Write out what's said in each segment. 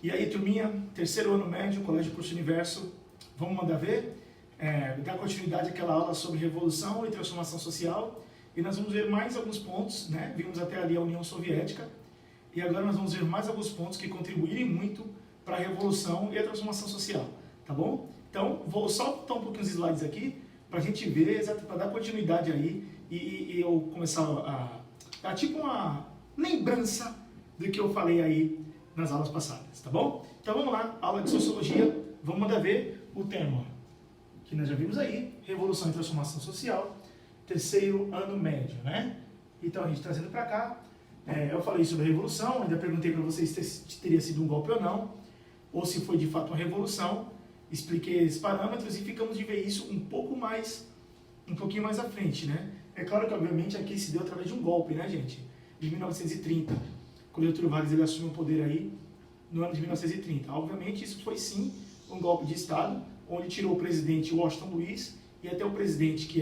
E aí, turminha, terceiro ano médio, Colégio Curso Universo, vamos mandar ver? Dar continuidade àquela aula sobre revolução e transformação social, e nós vamos ver mais alguns pontos, né? Vimos até ali a União Soviética, e agora nós vamos ver mais alguns pontos que contribuírem muito para a revolução e a transformação social, tá bom? Então, vou só botar um pouquinho os slides aqui, para a gente ver, para dar continuidade aí, e eu começar a dar tipo uma lembrança do que eu falei aí nas aulas passadas, tá bom? Então vamos lá, aula de Sociologia, vamos mandar ver o tema que nós já vimos aí, Revolução e Transformação Social, terceiro ano médio, né? Então a gente trazendo para cá, eu falei sobre a Revolução, ainda perguntei para vocês se teria sido um golpe ou não, ou se foi de fato uma revolução, expliquei os parâmetros e ficamos de ver isso um pouquinho mais à frente, né? É claro que obviamente aqui se deu através de um golpe, né, gente? De 1930, quando o Getúlio Vargas ele assumiu o poder aí no ano de 1930. Obviamente isso foi sim um golpe de Estado, onde tirou o presidente Washington Luiz e até o presidente que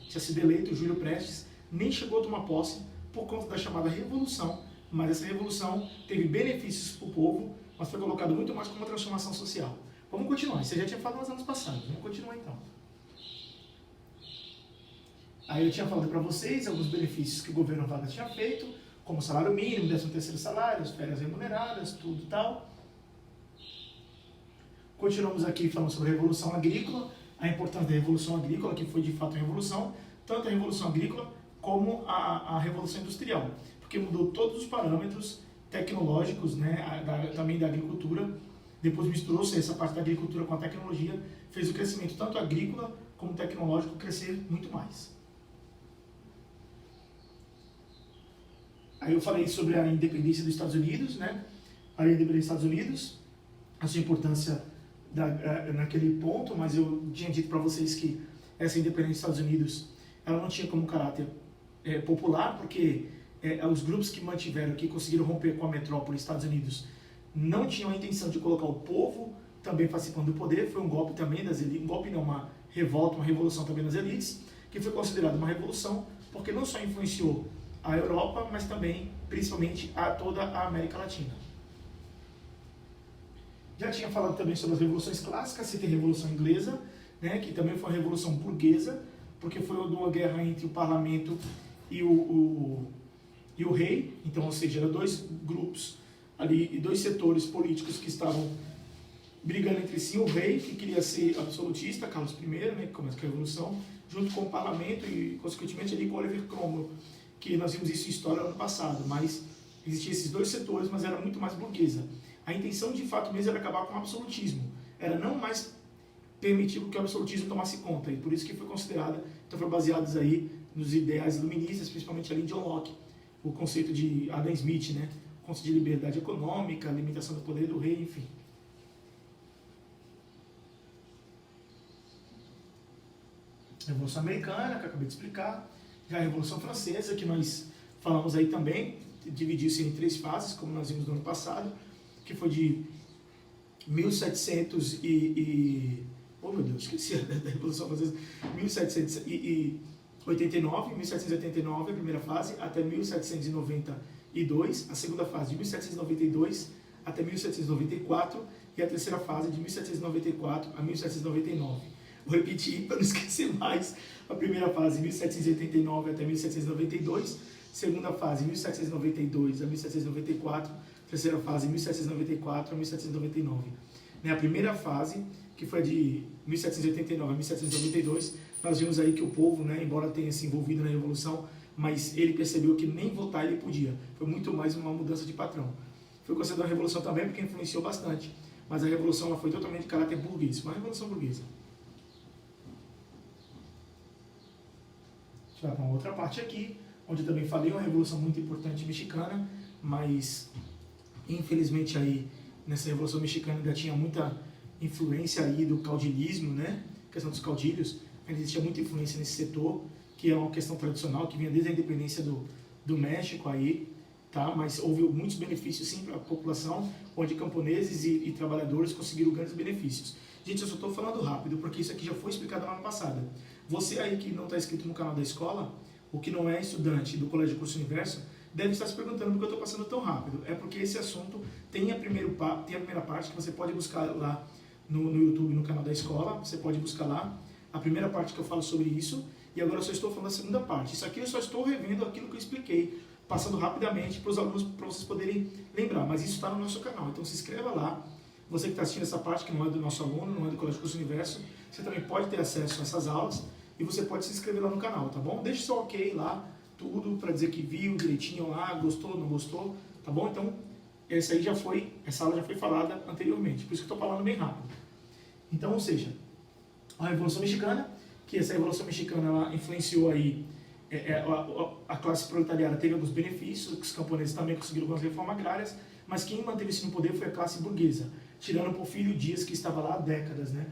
tinha sido eleito, Júlio Prestes, nem chegou a tomar posse por conta da chamada Revolução, mas essa Revolução teve benefícios para o povo, mas foi colocado muito mais como uma transformação social. Vamos continuar, você já tinha falado nos anos passados, vamos continuar então. Aí eu tinha falado para vocês alguns benefícios que o governo Vargas tinha feito, como salário mínimo, 13º salário, férias remuneradas, tudo e tal. Continuamos aqui falando sobre a Revolução Agrícola, a importância da Revolução Agrícola, que foi de fato a revolução, tanto a Revolução Agrícola como a Revolução Industrial, porque mudou todos os parâmetros tecnológicos, né, também da agricultura, depois misturou-se essa parte da agricultura com a tecnologia, fez o crescimento tanto agrícola como tecnológico crescer muito mais. Aí eu falei sobre a independência dos Estados Unidos, né? A independência dos Estados Unidos, a sua importância naquele ponto, mas eu tinha dito para vocês que essa independência dos Estados Unidos, ela não tinha como caráter popular, porque os grupos que mantiveram, que conseguiram romper com a metrópole Estados Unidos, não tinham a intenção de colocar o povo também participando do poder, foi um golpe também das elites, um golpe não, uma revolta, uma revolução também das elites, que foi considerada uma revolução, porque não só influenciou a Europa, mas também, principalmente, a toda a América Latina. Já tinha falado também sobre as revoluções clássicas, citei a Revolução Inglesa, né, que também foi uma revolução burguesa, porque foi uma guerra entre o parlamento e o rei, então, ou seja, eram dois grupos ali, e dois setores políticos que estavam brigando entre si, o rei, que queria ser absolutista, Carlos I, né, que começa com a revolução, junto com o parlamento e, consequentemente, ali com Oliver Cromwell, que nós vimos isso em história no ano passado, mas existiam esses dois setores, mas era muito mais burguesa. A intenção, de fato mesmo, era acabar com o absolutismo, era não mais permitir que o absolutismo tomasse conta, e por isso que foi considerada, então foi baseados aí nos ideais iluministas, principalmente ali em John Locke, o conceito de Adam Smith, né, o conceito de liberdade econômica, limitação do poder do rei, enfim. Revolução Americana, que eu acabei de explicar, já a Revolução Francesa, que nós falamos aí também, dividiu-se em 3 fases, como nós vimos no ano passado, que foi de 1700 oh meu Deus, esqueci da Revolução Francesa, 1789, a primeira fase, até 1792, a segunda fase de 1792 até 1794, e a terceira fase de 1794 a 1799. Vou repetir para não esquecer mais. A primeira fase, 1789 até 1792. Segunda fase, 1792 a 1794. Terceira fase, 1794 a 1799. A primeira fase, que foi de 1789 a 1792, nós vimos aí que o povo, né, embora tenha se envolvido na Revolução, mas ele percebeu que nem votar ele podia. Foi muito mais uma mudança de patrão. Foi considerada uma revolução também porque influenciou bastante. Mas a Revolução ela foi totalmente de caráter burguês, uma revolução burguesa. Deixa eu ir para uma outra parte aqui, onde eu também falei uma revolução muito importante mexicana, mas infelizmente aí nessa revolução mexicana ainda tinha muita influência aí do caudilismo, né? A questão dos caudilhos, ainda existia muita influência nesse setor, que é uma questão tradicional que vinha desde a independência do México aí, tá? Mas houve muitos benefícios sim para a população, onde camponeses e trabalhadores conseguiram grandes benefícios. Gente, eu só estou falando rápido, porque isso aqui já foi explicado na ano passada. Você aí que não está inscrito no canal da escola, ou que não é estudante do Colégio Curso Universo, deve estar se perguntando por que eu estou passando tão rápido. É porque esse assunto tem tem a primeira parte que você pode buscar lá no YouTube, no canal da escola, você pode buscar lá a primeira parte que eu falo sobre isso, e agora eu só estou falando a segunda parte. Isso aqui eu só estou revendo aquilo que eu expliquei, passando rapidamente para os alunos, para vocês poderem lembrar, mas isso está no nosso canal, então se inscreva lá. Você que está assistindo essa parte, que não é do nosso aluno, não é do Colégio Curso Universo, você também pode ter acesso a essas aulas, e você pode se inscrever lá no canal, tá bom? Deixe seu ok lá, tudo, para dizer que viu direitinho lá, gostou, não gostou, tá bom? Então, essa aula já foi falada anteriormente, por isso que eu estou falando bem rápido. Então, ou seja, a Revolução Mexicana, que essa Revolução Mexicana ela influenciou aí, a classe proletariada teve alguns benefícios, os camponeses também conseguiram algumas reformas agrárias, mas quem manteve isso no poder foi a classe burguesa, tirando o Porfírio Dias, que estava lá há décadas, né,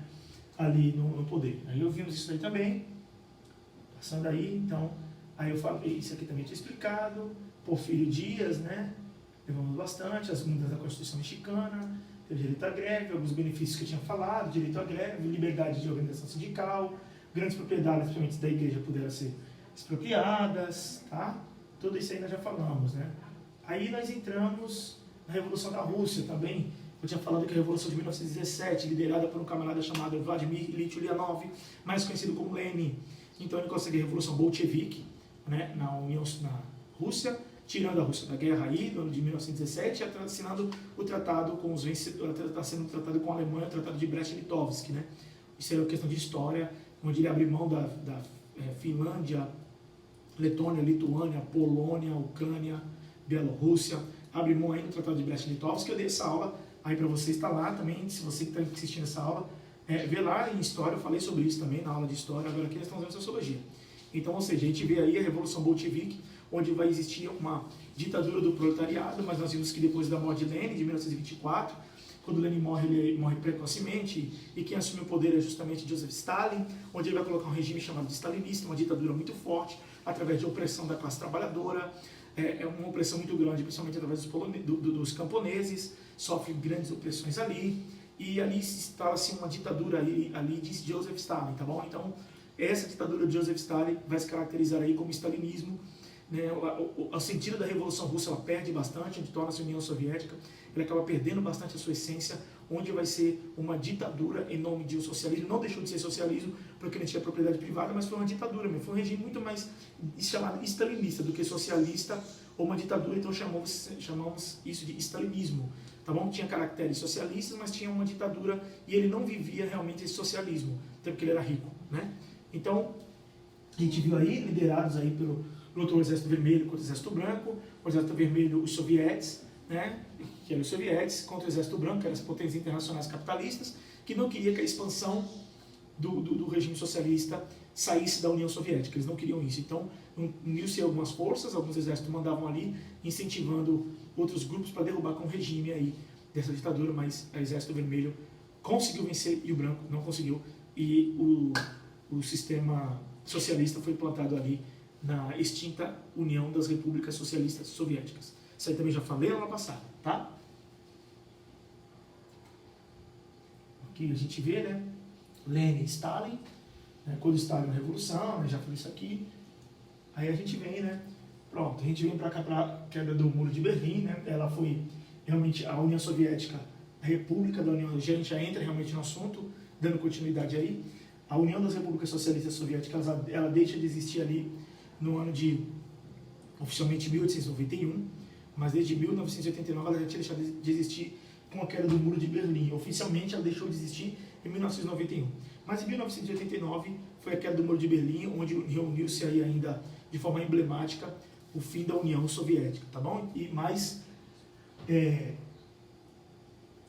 ali no poder. Aí ouvimos isso aí também, passando aí, então, aí eu falei, isso aqui também tinha explicado, Porfírio Dias, né, levamos bastante, as mudanças da Constituição Mexicana, teve direito à greve, alguns benefícios que eu tinha falado, direito à greve, liberdade de organização sindical, grandes propriedades, principalmente da igreja, puderam ser expropriadas, tá? Tudo isso aí nós já falamos, né? Aí nós entramos na Revolução da Rússia também. Eu tinha falado que a Revolução de 1917, liderada por um camarada chamado Vladimir Ilyich Ulyanov, mais conhecido como Lenin. Então ele consegue a Revolução Bolchevique, né, na Rússia, tirando a Rússia da guerra aí, no ano de 1917, e assinando o tratado com os vencedores, está sendo tratado com a Alemanha, o tratado de Brest-Litovsk, né? Isso é uma questão de história, onde ele abre mão da Finlândia, Letônia, Lituânia, Polônia, Ucrânia, Bielorrússia, abre mão aí no tratado de Brest-Litovsk, que eu dei essa aula aí para você, está lá também, se você que está assistindo essa aula, vê lá em História, eu falei sobre isso também na aula de História, agora aqui nós estamos vendo Sociologia. Então, ou seja, a gente vê aí a Revolução Bolchevique, onde vai existir uma ditadura do proletariado, mas nós vimos que depois da morte de Lenin, de 1924, quando Lenin morre, ele morre precocemente, e quem assume o poder é justamente Joseph Stalin, onde ele vai colocar um regime chamado de stalinista, uma ditadura muito forte, através de opressão da classe trabalhadora, uma opressão muito grande, principalmente através dos camponeses, sofre grandes opressões ali, e ali se instala-se uma ditadura ali de Joseph Stalin, tá bom? Então, essa ditadura de Joseph Stalin vai se caracterizar aí como stalinismo, né? O sentido da Revolução Russa ela perde bastante, onde torna-se a União Soviética, ele acaba perdendo bastante a sua essência, onde vai ser uma ditadura em nome de um socialismo. Não deixou de ser socialismo, porque não tinha propriedade privada, mas foi uma ditadura mesmo, foi um regime muito mais chamado stalinista do que socialista ou uma ditadura, então chamamos isso de stalinismo, tá bom? Tinha caracteres socialistas, mas tinha uma ditadura e ele não vivia realmente esse socialismo, até porque ele era rico, né? Então, a gente viu aí, liderados aí lutou o Exército Vermelho contra o Exército Branco, o Exército Vermelho, os sovietes, né, que eram os sovietes, contra o Exército Branco, que eram as potências internacionais capitalistas, que não queria que a expansão do regime socialista saísse da União Soviética, eles não queriam isso. Então, uniu-se algumas forças, alguns exércitos mandavam ali, incentivando outros grupos para derrubar com o regime aí dessa ditadura, mas o Exército Vermelho conseguiu vencer e o Branco não conseguiu, e o sistema socialista foi implantado ali na extinta União das Repúblicas Socialistas Soviéticas. Isso aí também já falei lá no passado, tá? Aqui a gente vê, né? Lenin e Stalin, né? Quando Stalin na Revolução, né? Já falei isso aqui. Aí a gente vem, né? Pronto, a gente vem para cá, para a queda do Muro de Berlim, né? Ela foi realmente a União Soviética, a República da União, a gente já entra realmente no assunto, dando continuidade aí. A União das Repúblicas Socialistas Soviéticas, ela deixa de existir ali no ano de, oficialmente, 1891, mas desde 1989 ela já tinha deixado de existir com a queda do Muro de Berlim. Oficialmente ela deixou de existir em 1991. Mas em 1989 foi a queda do Muro de Berlim, onde reuniu-se aí ainda de forma emblemática o fim da União Soviética, tá bom? E mais,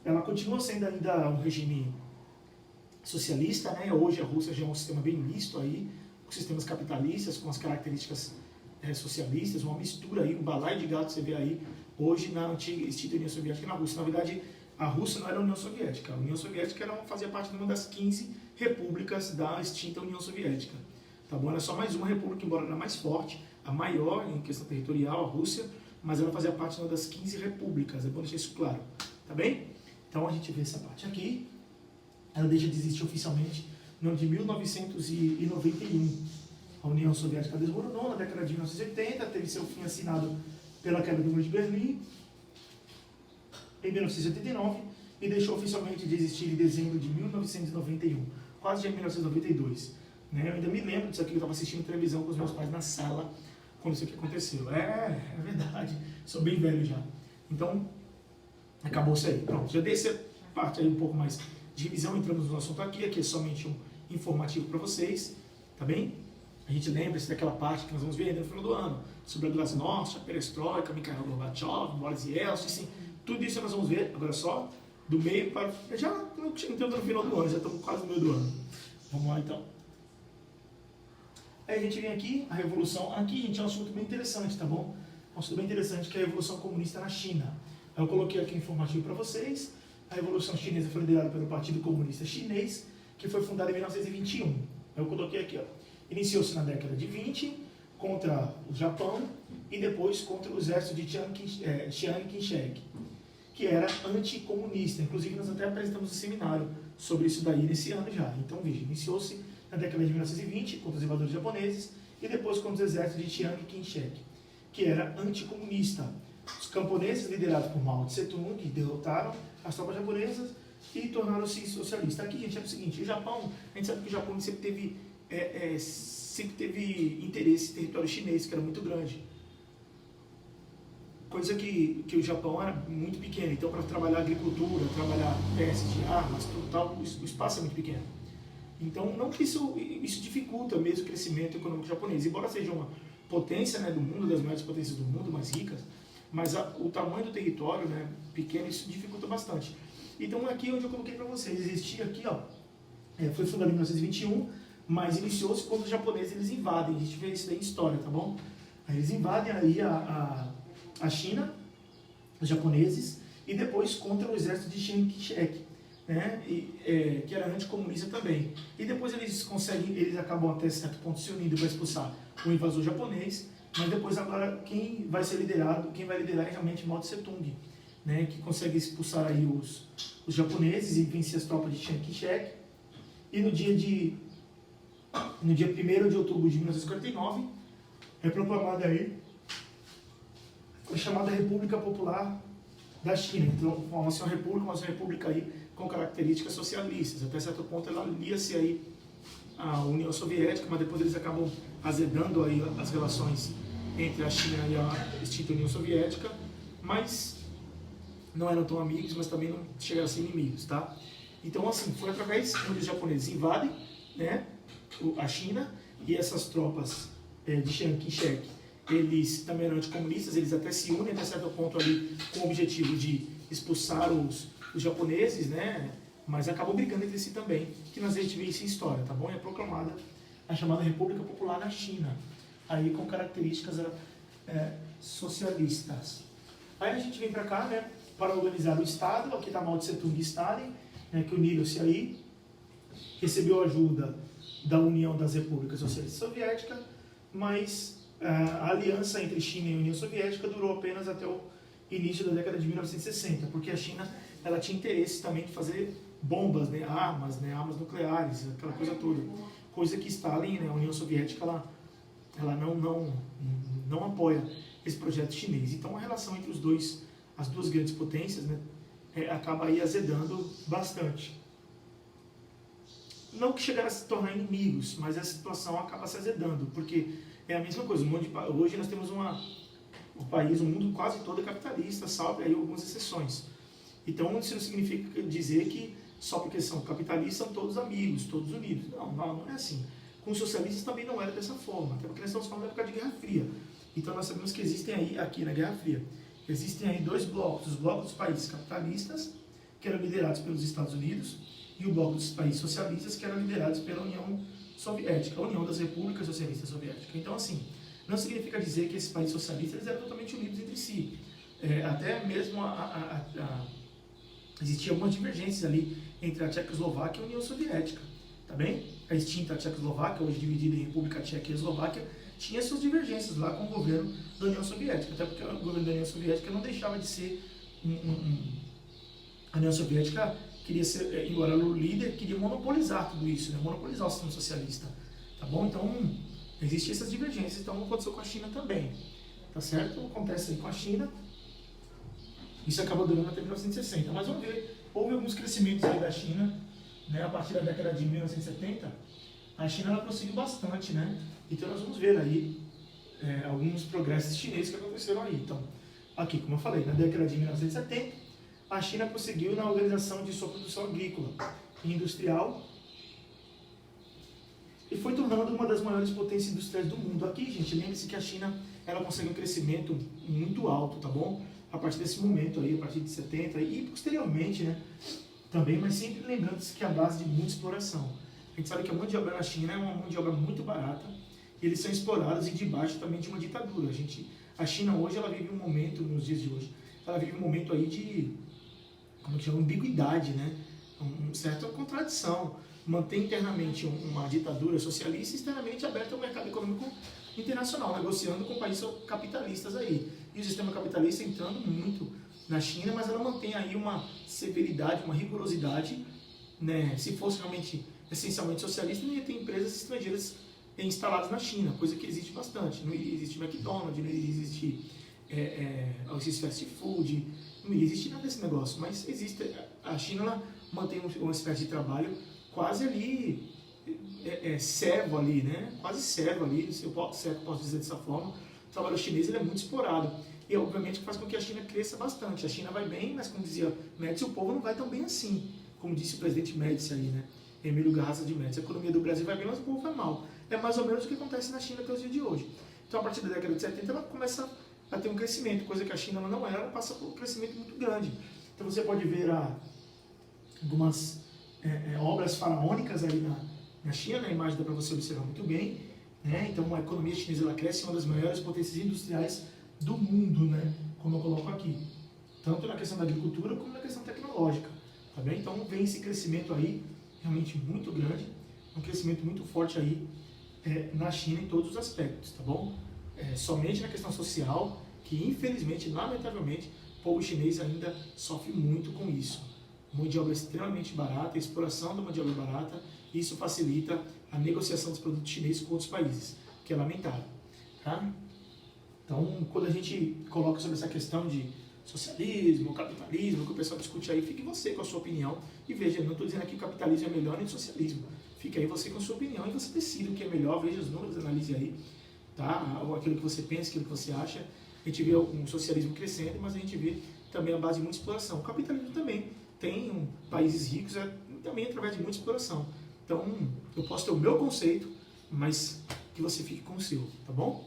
ela continua sendo ainda um regime socialista, né? Hoje a Rússia já é um sistema bem misto aí, com sistemas capitalistas, com as características socialistas, uma mistura aí, um balaio de gato você vê aí, hoje na antiga extinta União Soviética e na Rússia. Na verdade, a Rússia não era a União Soviética, a União Soviética fazia parte de uma das 15 repúblicas da extinta União Soviética. Tá bom? Era só mais uma república, embora era mais forte, a maior em questão territorial, a Rússia, mas ela fazia parte de uma das 15 repúblicas, é bom deixar isso claro, tá bem? Então a gente vê essa parte aqui, ela deixa de existir oficialmente no ano de 1991. A União Soviética desmoronou na década de 1980, teve seu fim assinado pela queda do Muro de Berlim. em 1989 e deixou oficialmente de existir em dezembro de 1991, quase já em 1992. Né? Eu ainda me lembro disso aqui, eu estava assistindo televisão com os meus pais na sala quando isso aqui aconteceu. É verdade, sou bem velho já. Então, acabou isso aí. Pronto, já dei essa parte aí um pouco mais de revisão, entramos no assunto aqui é somente um informativo para vocês, tá bem? A gente lembra-se daquela parte que nós vamos ver ainda no final do ano, sobre a Glasnost, a Perestroika, Mikhail Gorbachev, Boris Yeltsin, assim, tudo isso nós vamos ver, agora só do meio para... Já entrando no final do ano, já estamos quase no meio do ano. Vamos lá então. Aí a gente vem aqui, a Revolução, aqui gente é um assunto bem interessante, tá bom? Um assunto bem interessante que é a Revolução Comunista na China. Eu coloquei aqui um informativo para vocês. A Revolução Chinesa foi liderada pelo Partido Comunista Chinês, que foi fundado em 1921. Eu coloquei aqui, ó. Iniciou-se na década de 20 contra o Japão e depois contra o exército de Chiang Kai-shek, que era anticomunista. Inclusive, nós até apresentamos um seminário sobre isso daí nesse ano já. Então, veja, iniciou-se na década de 1920 contra os invasores japoneses e depois contra os exércitos de Chiang Kai-shek, que era anticomunista. Os camponeses, liderados por Mao Tse-tung, derrotaram as tropas japonesas e tornaram-se socialistas. Aqui, gente, é o seguinte, o Japão, a gente sabe que o Japão sempre teve interesse em território chinês, que era muito grande. Coisa que o Japão era muito pequeno, então para trabalhar agricultura, trabalhar peças de armas, tudo tal, o espaço é muito pequeno. Então, não que isso dificulta mesmo o crescimento econômico japonês, embora seja uma potência, né, do mundo, das maiores potências do mundo, mais ricas, mas o tamanho do território, né, pequeno, isso dificulta bastante. Então, aqui onde eu coloquei para vocês, existia aqui, ó, foi fundado em 1921, mas iniciou-se quando os japoneses eles invadem, a gente vê isso daí em história, tá bom? Aí eles invadem aí a China, os japoneses, e depois contra o exército de Chiang Kai-shek, né, que era anticomunista também. E depois eles acabam até certo ponto se unindo para expulsar o invasor japonês, mas depois agora quem vai liderar é realmente Mao Tse-tung, né, que consegue expulsar aí os japoneses e vencer as tropas de Chiang Kai-shek. E no dia 1º de outubro de 1949 é proclamada aí a chamada República Popular da China. Então, uma república aí com características socialistas. Até certo ponto ela lia-se aí a União Soviética, mas depois eles acabam azedando aí as relações entre a China e a extinta União Soviética, mas não eram tão amigos, mas também não chegaram a ser inimigos, tá? Então, assim, foi através onde os japoneses invadem, né, a China, e essas tropas de Chiang Kai-shek, eles também eram anticomunistas, eles até se unem até certo ponto ali com o objetivo de expulsar os japoneses, né, mas acabam brigando entre si também, que nós a gente vê isso em história, tá bom? É proclamada a chamada República Popular da China, aí com características socialistas. Aí a gente vem para cá, né, para organizar o Estado, aqui está Mao Tse-tung e Stalin, né, que uniram-se aí, recebeu ajuda da União das Repúblicas Socialistas Soviéticas, mas a aliança entre China e União Soviética durou apenas até o início da década de 1960, porque a China ela tinha interesse também de fazer bombas, né, armas nucleares, aquela coisa toda, coisa que Stalin, né, a União Soviética, ela não apoia esse projeto chinês. Então a relação entre as duas grandes potências, né, acaba aí azedando bastante. Não que chegaram a se tornar inimigos, mas a situação acaba se azedando, porque é a mesma coisa. Hoje nós temos o país, o mundo quase todo é capitalista, salvo aí algumas exceções. Então isso não significa dizer que só porque são capitalistas são todos amigos, todos unidos. Não é assim. Com os socialistas também não era dessa forma, até porque nós estamos falando da época de Guerra Fria. Então nós sabemos que existem aí, aqui na Guerra Fria, existem aí dois blocos, os blocos dos países capitalistas, que eram liderados pelos Estados Unidos, e o bloco dos países socialistas, que eram liderados pela União Soviética, a União das Repúblicas Socialistas Soviéticas. Então, assim, não significa dizer que esses países socialistas eram totalmente unidos entre si. Até mesmo existiam algumas divergências ali entre a Tchecoslováquia e a União Soviética, tá bem? A extinta Tchecoslováquia, hoje dividida em República Tcheca e Eslováquia, tinha suas divergências lá com o governo da União Soviética, até porque o governo da União Soviética não deixava de ser a União Soviética queria ser, embora o líder, queria monopolizar tudo isso, né? Monopolizar o sistema socialista, tá bom? Então, existiam essas divergências, então aconteceu com a China também, tá certo? Acontece aí com a China, Isso acabou durando até 1960. Mas vamos ver, houve alguns crescimentos aí da China, né, a partir da década de 1970, a China ela prosseguiu bastante, né? Então nós vamos ver aí alguns progressos chineses que aconteceram aí. Então, aqui, como eu falei, na década de 1970, a China prosseguiu na organização de sua produção agrícola e industrial e foi tornando uma das maiores potências industriais do mundo. Aqui, gente, lembre-se que a China ela conseguiu um crescimento muito alto, tá bom? A partir desse momento aí, a partir de 70 e posteriormente, né? Também, mas sempre lembrando-se que é a base de muita exploração. A gente sabe que a mão de obra na China é uma mão de obra muito barata e eles são explorados e debaixo também de uma ditadura. A China hoje, ela vive um momento, nos dias de hoje, ela vive um momento aí de, como que chama, ambiguidade, né? Uma certa contradição. Mantém internamente uma ditadura socialista e externamente aberta ao mercado econômico internacional, negociando com países capitalistas aí. E o sistema capitalista entrando muito na China, mas ela mantém aí uma severidade, uma rigorosidade, né? Se fosse realmente essencialmente socialista, não ia ter empresas estrangeiras instaladas na China, coisa que existe bastante. Não existe McDonald's, não existe fast food, não existe nada desse negócio, mas existe. A China ela mantém uma espécie de trabalho quase ali, servo ali, né? Quase servo ali, se eu posso dizer dessa forma. O trabalho chinês ele é muito explorado. E obviamente faz com que a China cresça bastante. A China vai bem, mas como dizia Médici, o povo não vai tão bem assim. Como disse o presidente Médici aí, né? Emílio Garraça de Médici. A economia do Brasil vai bem, mas o povo vai mal. É mais ou menos o que acontece na China até os dias de hoje. Então, a partir da década de 70, ela começa a ter um crescimento, coisa que a China não era, ela passa por um crescimento muito grande. Então, você pode ver algumas obras faraônicas ali na China, na imagem dá para você observar muito bem, né? Então, a economia chinesa ela cresce, é uma das maiores potências industriais do mundo, né? Como eu coloco aqui, tanto na questão da agricultura como na questão tecnológica, tá bem? Então, vem esse crescimento aí, realmente muito grande, um crescimento muito forte aí na China em todos os aspectos, tá bom? Somente na questão social, que infelizmente, lamentavelmente, o povo chinês ainda sofre muito com isso. Mão de obra extremamente barata, a exploração da mão de obra barata, e isso facilita a negociação dos produtos chineses com outros países, que é lamentável, tá? Então, quando a gente coloca sobre essa questão de socialismo, capitalismo, que o pessoal discute aí, fique você com a sua opinião e veja, não estou dizendo aqui que o capitalismo é melhor nem o socialismo. Fique aí você com a sua opinião e você decide o que é melhor, veja os números, analise aí, tá? Ou aquilo que você pensa, aquilo que você acha. A gente vê um socialismo crescendo, mas a gente vê também a base de muita exploração. O capitalismo também tem países ricos, também através de muita exploração. Então, eu posso ter o meu conceito, mas que você fique com o seu, tá bom?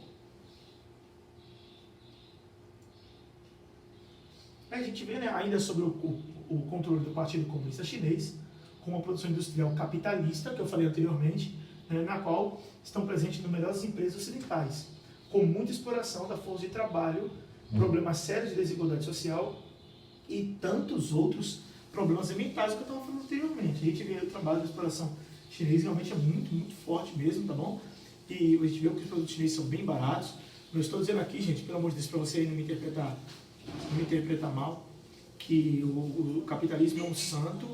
Aí a gente vê, né, ainda sobre o controle do Partido Comunista Chinês, com uma produção industrial capitalista, que eu falei anteriormente, né, na qual estão presentes numerosas empresas ocidentais, com muita exploração da força de trabalho, problemas sérios de desigualdade social e tantos outros problemas ambientais que eu estava falando anteriormente. A gente vê o trabalho da exploração chinesa realmente é muito, muito forte mesmo, tá bom? E a gente vê que os produtos chineses são bem baratos. Não estou dizendo aqui, gente, pelo amor de Deus, para você não me interpretar mal, que o capitalismo é um santo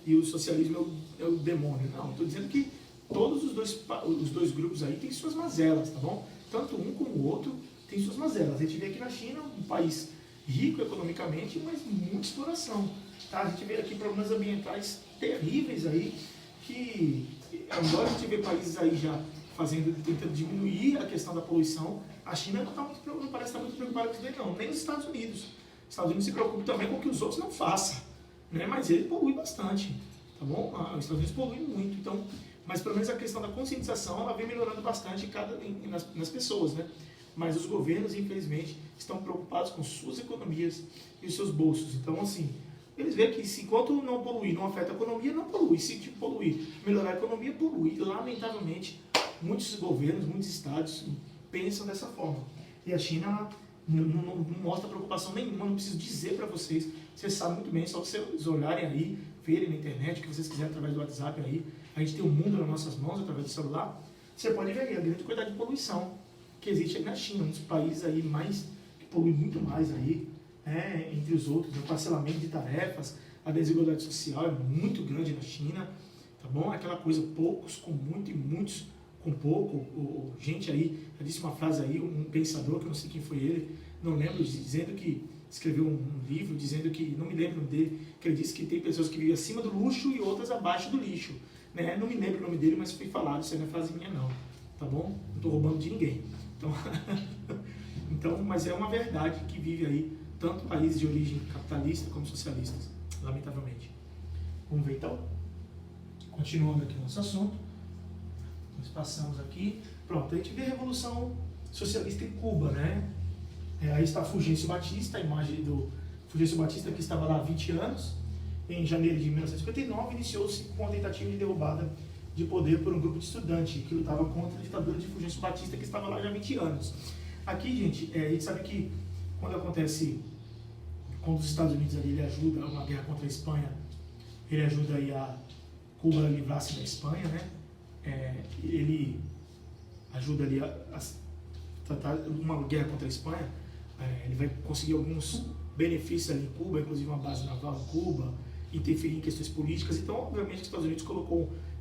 e o socialismo é o demônio. Não, estou dizendo que todos os dois grupos aí têm suas mazelas, tá bom? Tanto um como o outro tem suas mazelas. A gente vê aqui na China um país rico economicamente, mas muita exploração. Tá? A gente vê aqui problemas ambientais terríveis aí, que agora a gente vê países aí já tentando diminuir a questão da poluição. A China não parece estar muito preocupada com isso daí, não. Nem os Estados Unidos. Os Estados Unidos se preocupam também com o que os outros não façam, né? Mas ele polui bastante, tá bom? Os Estados Unidos poluem muito, então, mas pelo menos a questão da conscientização ela vem melhorando bastante nas pessoas, né? Mas os governos, infelizmente, estão preocupados com suas economias e os seus bolsos. Então, assim, eles veem que se enquanto não poluir, não afeta a economia, não polui. Se poluir, melhorar a economia, polui. E, lamentavelmente, muitos governos, muitos estados pensam dessa forma. E a China não mostra preocupação nenhuma, não preciso dizer para vocês. Vocês sabem muito bem, só vocês olharem aí, verem na internet, o que vocês quiserem através do WhatsApp aí. A gente tem o mundo nas nossas mãos, através do celular. Você pode ver aí a grande quantidade de poluição que existe aí na China, um dos países aí que polui muito mais aí, entre os outros. O parcelamento de tarefas, a desigualdade social é muito grande na China, tá bom? Aquela coisa, poucos com muito e muitos com pouco. Gente aí, já disse uma frase aí, um pensador, que eu não sei quem foi ele, não lembro, dizendo que escreveu um livro dizendo que, não me lembro o nome dele, que ele disse que tem pessoas que vivem acima do luxo e outras abaixo do lixo. Né? Não me lembro o nome dele, mas foi falado, isso aí não é frase minha não, tá bom? Não estou roubando de ninguém. Então, mas é uma verdade que vive aí tanto países de origem capitalista como socialistas, lamentavelmente. Vamos ver então? Continuando aqui o nosso assunto. Nós passamos aqui. Pronto, a gente vê a Revolução Socialista em Cuba, né? Aí está Fulgêncio Batista, a imagem do Fulgêncio Batista que estava lá há 20 anos. Em janeiro de 1959, iniciou-se com a tentativa de derrubada de poder por um grupo de estudantes que lutava contra a ditadura de Fulgêncio Batista, que estava lá já há 20 anos. Aqui, gente, a gente sabe que quando os Estados Unidos ali, ele ajuda uma guerra contra a Espanha, ele ajuda aí a Cuba a livrar-se da Espanha, né? Ele ajuda ali a tratar uma guerra contra a Espanha, ele vai conseguir alguns benefícios ali em Cuba, inclusive uma base naval em Cuba, interferir em questões políticas. Então, obviamente, os Estados Unidos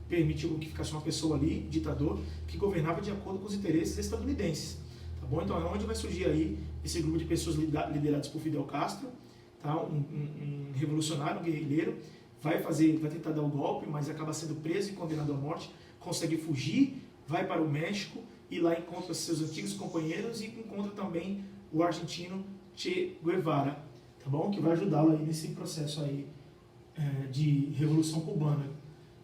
permitiu que ficasse uma pessoa ali, ditador, que governava de acordo com os interesses estadunidenses. Tá bom? Então, é onde vai surgir aí esse grupo de pessoas lideradas por Fidel Castro, tá? Um revolucionário, um guerrilheiro, vai tentar dar o golpe, mas acaba sendo preso e condenado à morte, consegue fugir, vai para o México e lá encontra seus antigos companheiros e encontra também o argentino Che Guevara, tá bom? Que vai ajudá-lo aí nesse processo aí de Revolução Cubana,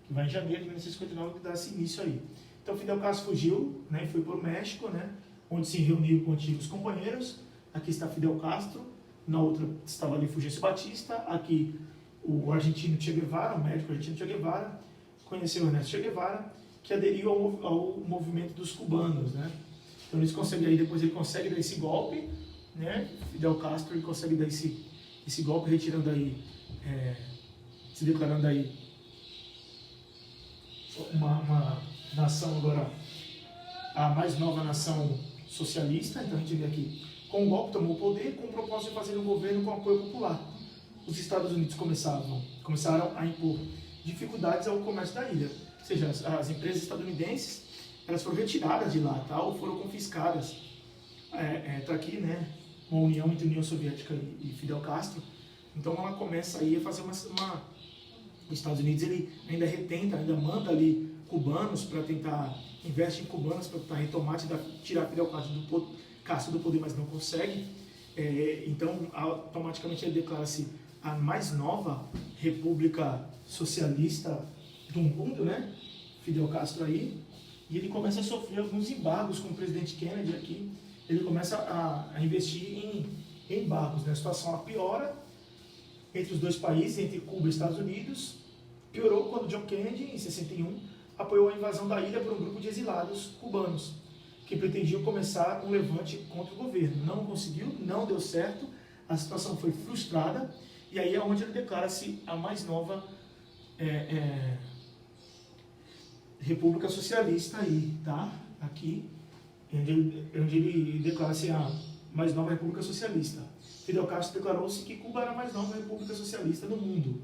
que vai em janeiro de 1959 que dá esse início aí. Então Fidel Castro fugiu, né, e foi para o México, né, onde se reuniu com antigos companheiros. Aqui está Fidel Castro, na outra estava ali Fulgêncio Batista, aqui o argentino Che Guevara, o médico argentino Che Guevara, conheceu Ernesto Che Guevara, que aderiu ao movimento dos cubanos, né. Então depois ele consegue dar esse golpe, né, Fidel Castro, ele consegue dar esse golpe, retirando aí, se declarando aí uma nação agora, a mais nova nação socialista. Então a gente vê aqui, com o golpe tomou o poder com o propósito de fazer um governo com apoio popular. Os Estados Unidos começaram a impor dificuldades ao comércio da ilha, ou seja, as empresas estadunidenses, elas foram retiradas de lá, tá? Ou foram confiscadas. Tá aqui, né, uma união entre a União Soviética e Fidel Castro. Então ela começa aí a fazer os Estados Unidos, ele ainda manda ali cubanos para tentar, investe em cubanos para tentar retomar, tirar Fidel Castro do poder, mas não consegue. Então automaticamente ele declara-se a mais nova república socialista do mundo, né? Fidel Castro aí, e ele começa a sofrer alguns embargos com o presidente Kennedy aqui. Ele começa a investir em embargos, né? A situação piora entre os dois países, entre Cuba e Estados Unidos. Piorou quando John Kennedy, em 61, apoiou a invasão da ilha por um grupo de exilados cubanos, que pretendiam começar um levante contra o governo. Não conseguiu, não deu certo, a situação foi frustrada, e aí é onde ele declara-se a mais nova República Socialista aí, tá? Aqui, onde ele declara-se a mais nova República Socialista. Fidel Castro declarou-se que Cuba era a mais nova República Socialista do mundo.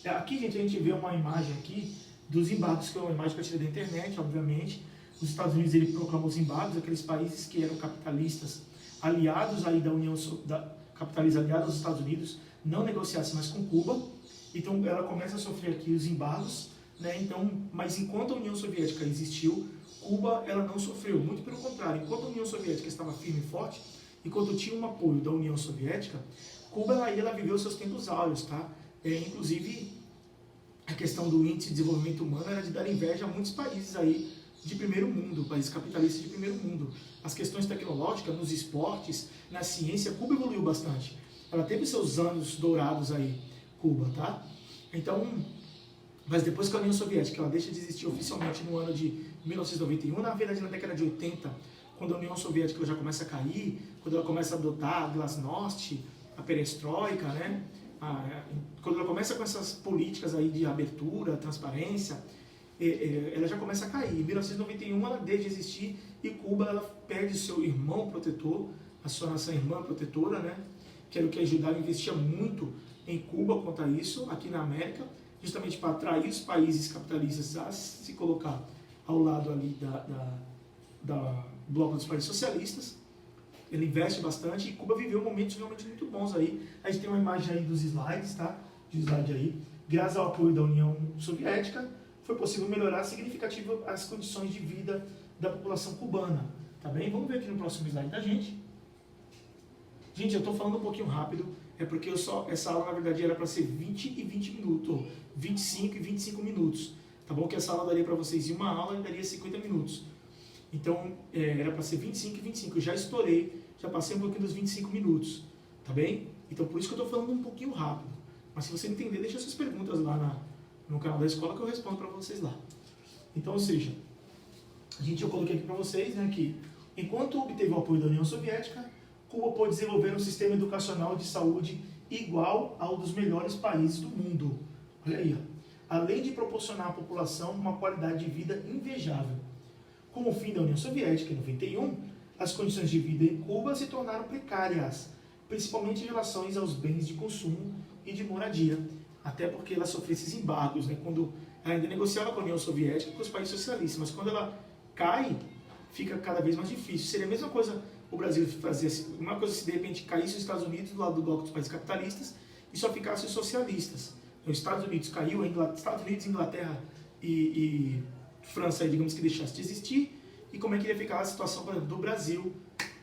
Aqui, gente, a gente vê uma imagem aqui dos embargos, que é uma imagem que eu tirei da internet, obviamente. Os Estados Unidos, ele proclamou os embargos, aqueles países que eram capitalistas, aliados aí capitalistas aliados aos Estados Unidos, não negociassem mais com Cuba. Então ela começa a sofrer aqui os embargos, né? Então, mas enquanto a União Soviética existiu, Cuba ela não sofreu, muito pelo contrário. Enquanto a União Soviética estava firme e forte, enquanto tinha um apoio da União Soviética, Cuba ela viveu seus tempos áureos, tá? Inclusive, a questão do índice de desenvolvimento humano era de dar inveja a muitos países aí de primeiro mundo, países capitalistas de primeiro mundo. As questões tecnológicas, nos esportes, na ciência, Cuba evoluiu bastante. Ela teve seus anos dourados aí, Cuba, tá? Então, mas depois que a União Soviética ela deixa de existir oficialmente no ano de 1991, na verdade na década de 80, quando a União Soviética já começa a cair, quando ela começa a adotar a glasnost, a perestroika, né? Quando ela começa com essas políticas aí de abertura, transparência, ela já começa a cair. Em 1991 ela deixa de existir e Cuba ela perde seu irmão protetor, a sua nação irmã protetora, né? Que era o que ajudava, investia muito em Cuba quanto a isso, aqui na América, justamente para atrair os países capitalistas a se colocar ao lado ali da bloco dos países socialistas. ele investe bastante e Cuba viveu momentos realmente muito bons aí. A gente tem uma imagem aí dos slides, tá? De slide aí. Graças ao apoio da União Soviética, foi possível melhorar significativamente as condições de vida da população cubana, tá bem? Vamos ver aqui no próximo slide da gente. Gente, eu estou falando um pouquinho rápido, é porque essa aula na verdade era para ser 20 e 20 minutos, ou 25 e 25 minutos, tá bom? Que essa aula daria para vocês em uma aula e daria 50 minutos. Então, era para ser 25 e 25, eu já estourei, já passei um pouquinho dos 25 minutos, tá bem? Então, por isso que eu estou falando um pouquinho rápido. Mas se você entender, deixa suas perguntas lá no canal da escola que eu respondo para vocês lá. Então, ou seja, eu coloquei aqui para vocês, né, que enquanto obteve o apoio da União Soviética, Cuba pôde desenvolver um sistema educacional de saúde igual ao dos melhores países do mundo. Olha aí, ó. Além de proporcionar à população uma qualidade de vida invejável. Com o fim da União Soviética, em 91, as condições de vida em Cuba se tornaram precárias, principalmente em relação aos bens de consumo e de moradia, até porque ela sofreu esses embargos, né? Quando ela ainda negociava com a União Soviética, com os países socialistas, mas quando ela cai, fica cada vez mais difícil. Seria a mesma coisa o Brasil fazer, uma coisa se de repente caísse os Estados Unidos do lado do bloco dos países capitalistas e só ficasse os socialistas. Então, os Estados Unidos caiu, Estados Unidos, Inglaterra e França, digamos que deixasse de existir, e como é que ia ficar a situação, por exemplo, do Brasil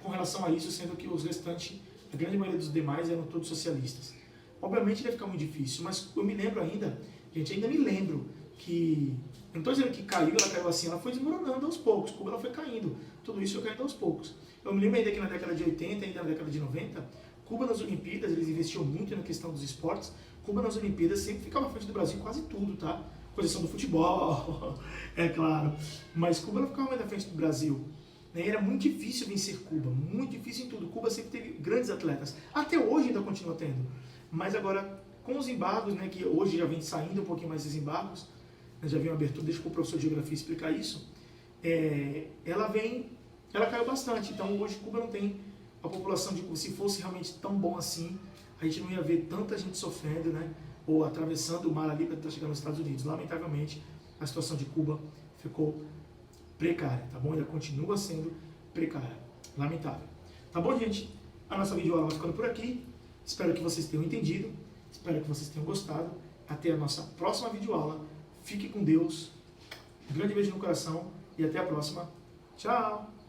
com relação a isso, sendo que os restantes, a grande maioria dos demais eram todos socialistas. Obviamente ia ficar muito difícil, mas eu me lembro ainda, ainda me lembro que, eu não estou dizendo que caiu, ela caiu assim, ela foi desmoronando aos poucos, Cuba ela foi caindo, tudo isso foi caindo aos poucos. Eu me lembro ainda que na década de 80, ainda na década de 90, Cuba nas Olimpíadas, eles investiam muito na questão dos esportes, Cuba nas Olimpíadas sempre ficava à frente do Brasil em quase tudo, tá? Com exceção do futebol, é claro, mas Cuba não ficava mais na frente do Brasil. Né? Era muito difícil vencer Cuba, muito difícil em tudo. Cuba sempre teve grandes atletas, até hoje ainda continua tendo. Mas agora, com os embargos, né, que hoje já vem saindo um pouquinho mais esses embargos, né, já vem uma abertura, deixa o professor de Geografia explicar isso, ela caiu bastante. Então hoje Cuba não tem a população de Cuba. Se fosse realmente tão bom assim, a gente não ia ver tanta gente sofrendo, né, ou atravessando o mar ali para chegar nos Estados Unidos. Lamentavelmente, a situação de Cuba ficou precária, tá bom? Ainda continua sendo precária. Lamentável. Tá bom, gente? A nossa videoaula vai ficando por aqui. Espero que vocês tenham entendido. Espero que vocês tenham gostado. Até a nossa próxima videoaula. Fique com Deus. Um grande beijo no coração e até a próxima. Tchau!